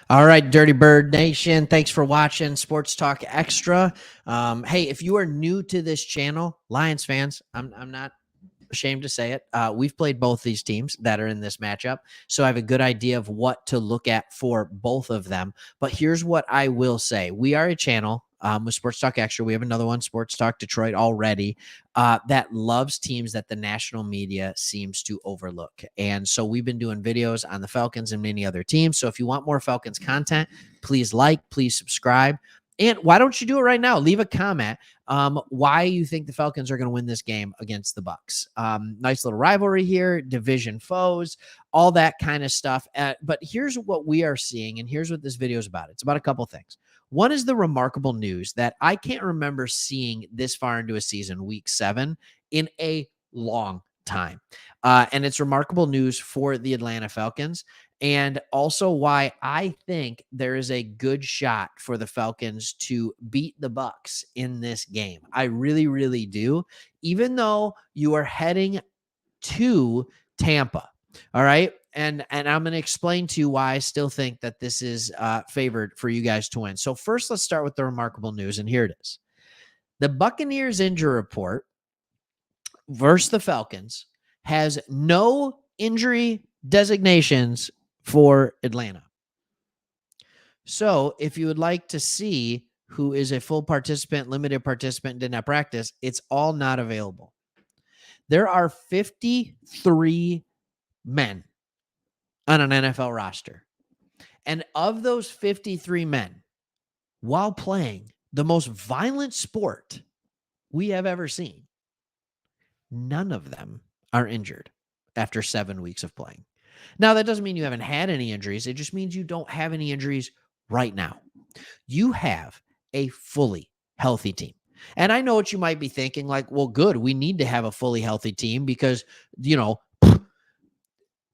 All right, Dirty Bird Nation. Thanks for watching Sports Talk Extra. Hey, if you are new to this channel, Lions fans, I'm not ashamed to say it. We've played both these teams that are in this matchup, so I have a good idea of what to look at for both of them. But here's what I will say: we are a channel with Sports Talk Extra. We have another one, Sports Talk Detroit, already that loves teams that the national media seems to overlook. And so we've been doing videos on the Falcons and many other teams. So if you want more Falcons content, please like, please subscribe. And why don't you do it right now? Leave a comment why you think the Falcons are going to win this game against the Bucs. Nice little rivalry here, division foes, all that kind of stuff. But here's what we are seeing, and here's what this video is about. It's about a couple things. One is the remarkable news that I can't remember seeing this far into a season, week 7, in a long time. And it's remarkable news for the Atlanta Falcons, and also why I think there is a good shot for the Falcons to beat the Bucs in this game. I really, really do, even though you are heading to Tampa. All right. And I'm going to explain to you why I still think that this is favored for you guys to win. So first, let's start with the remarkable news, and here it is. The Buccaneers injury report versus the Falcons has no injury designations for Atlanta. So if you would like to see who is a full participant, limited participant, did not practice, it's all not available. There are 53 men on an NFL roster. And of those 53 men, while playing the most violent sport we have ever seen, none of them are injured after 7 weeks of playing. Now, that doesn't mean you haven't had any injuries. It just means you don't have any injuries right now. You have a fully healthy team. And I know what you might be thinking, like, well, good, we need to have a fully healthy team because,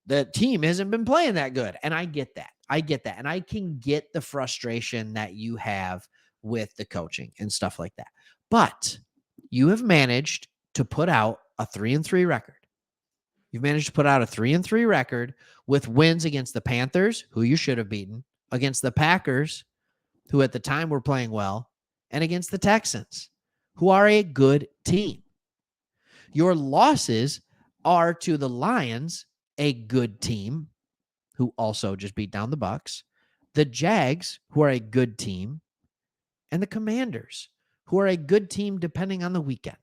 the team hasn't been playing that good. And I get that. And I can get the frustration that you have with the coaching and stuff like that. But you have managed to put out a 3-3 record. You've managed to put out a 3-3 record with wins against the Panthers, who you should have beaten, against the Packers, who at the time were playing well, and against the Texans, who are a good team. Your losses are to the Lions, a good team, who also just beat down the Bucs, the Jags, who are a good team, and the Commanders, who are a good team depending on the weekend.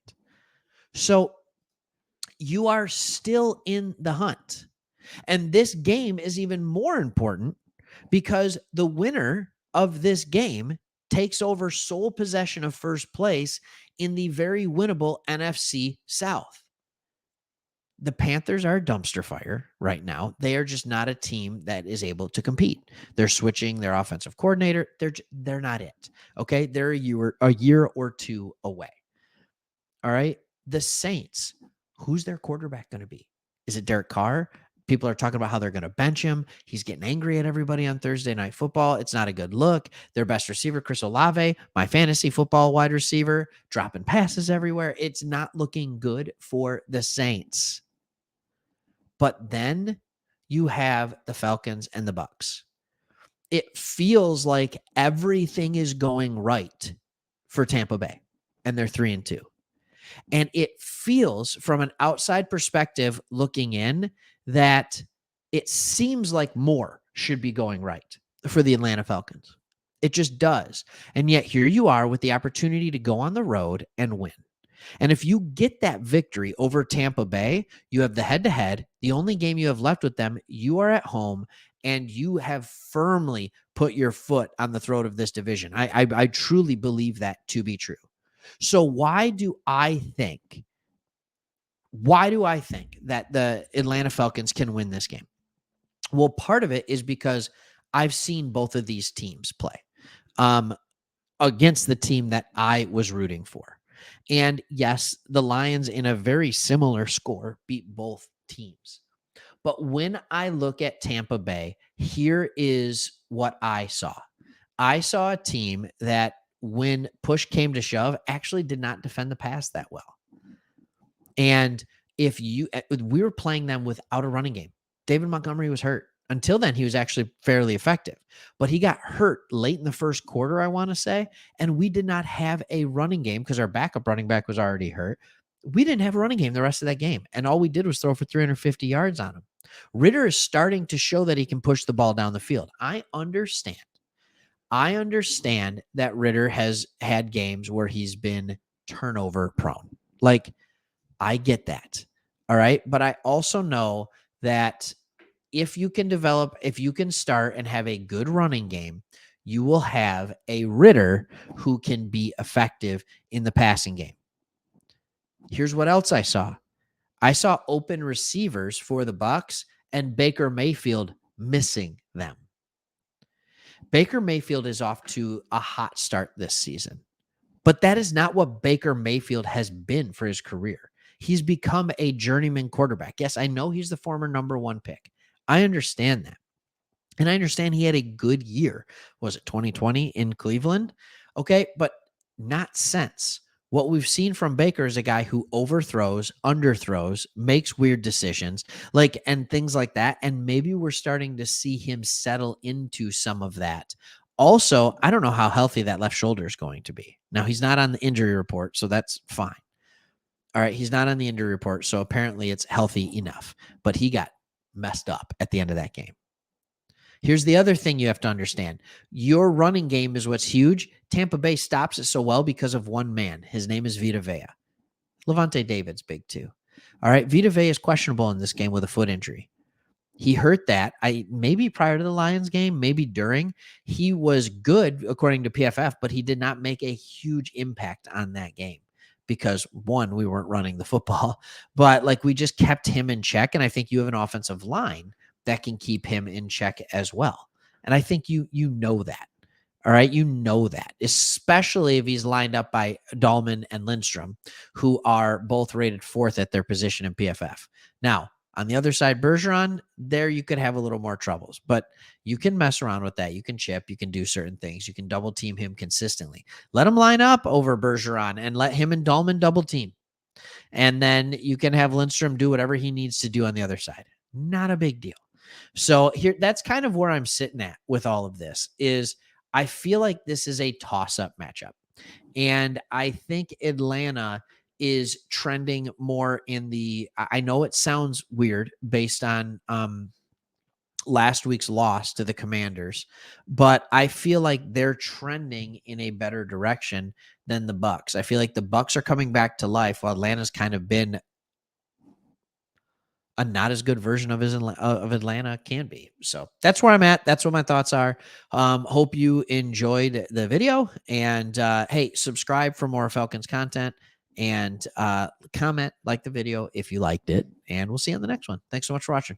So you are still in the hunt. And this game is even more important because the winner of this game takes over sole possession of first place in the very winnable NFC South. The Panthers are a dumpster fire right now. They are just not a team that is able to compete. They're switching their offensive coordinator. They're not it. Okay. They're a year or two away. All right. The Saints, who's their quarterback going to be? Is it Derek Carr? People are talking about how they're going to bench him. He's getting angry at everybody on Thursday Night Football. It's not a good look. Their best receiver, Chris Olave, my fantasy football wide receiver, dropping passes everywhere. It's not looking good for the Saints. But then you have the Falcons and the Bucs. It feels like everything is going right for Tampa Bay, and they're 3-2. And it feels from an outside perspective looking in that it seems like more should be going right for the Atlanta Falcons. It just does. And yet here you are with the opportunity to go on the road and win. And if you get that victory over Tampa Bay, you have the head-to-head. The only game you have left with them, you are at home, and you have firmly put your foot on the throat of this division. I truly believe that to be true. So why do I think that the Atlanta Falcons can win this game? Well, part of it is because I've seen both of these teams play against the team that I was rooting for. And yes, the Lions in a very similar score beat both teams. But when I look at Tampa Bay, here is what I saw. I saw a team that when push came to shove actually did not defend the pass that well. And we were playing them without a running game. David Montgomery was hurt. Until then, he was actually fairly effective, but he got hurt late in the first quarter, I want to say, and we did not have a running game because our backup running back was already hurt. We didn't have a running game the rest of that game, and all we did was throw for 350 yards on him. Ritter is starting to show that he can push the ball down the field. I understand. I understand that Ritter has had games where he's been turnover prone. Like, I get that. All right. But I also know that if you can start and have a good running game, you will have a Ritter who can be effective in the passing game. Here's what else I saw. I saw open receivers for the Bucs and Baker Mayfield missing them. Baker Mayfield is off to a hot start this season, but that is not what Baker Mayfield has been for his career. He's become a journeyman quarterback. Yes, I know he's the former number 1 pick. I understand that. And I understand he had a good year. Was it 2020 in Cleveland? Okay, but not since. What we've seen from Baker is a guy who overthrows, underthrows, makes weird decisions, and things like that. And maybe we're starting to see him settle into some of that. Also, I don't know how healthy that left shoulder is going to be. Now, he's not on the injury report, so that's fine. All right, he's not on the injury report, so apparently it's healthy enough. But he got messed up at the end of that game. Here's the other thing you have to understand. Your running game is what's huge. Tampa Bay stops it so well because of one man. His name is Vita Vea. Levante David's big too. All right, Vita Vea is questionable in this game with a foot injury. He hurt that. Maybe prior to the Lions game, maybe during. He was good according to PFF, but he did not make a huge impact on that game because, one, we weren't running the football, but we just kept him in check. And I think you have an offensive line that can keep him in check as well. And I think you know that. All right. You know that, especially if he's lined up by Dahlman and Lindstrom, who are both rated 4th at their position in PFF. Now, on the other side, Bergeron, there you could have a little more troubles, but you can mess around with that. You can chip, you can do certain things. You can double team him consistently. Let him line up over Bergeron and let him and Dahlman double team. And then you can have Lindstrom do whatever he needs to do on the other side. Not a big deal. So here, that's kind of where I'm sitting at with all of this is I feel like this is a toss-up matchup. And I think Atlanta is trending more in I know it sounds weird based on last week's loss to the Commanders, but I feel like they're trending in a better direction than the Bucs. I feel like the Bucs are coming back to life while Atlanta's kind of been a not as good version of Atlanta can be. So that's where I'm at. That's what my thoughts are. Hope you enjoyed the video, and hey, subscribe for more Falcons content, and comment, like the video if you liked it, and we'll see you on the next one. Thanks so much for watching.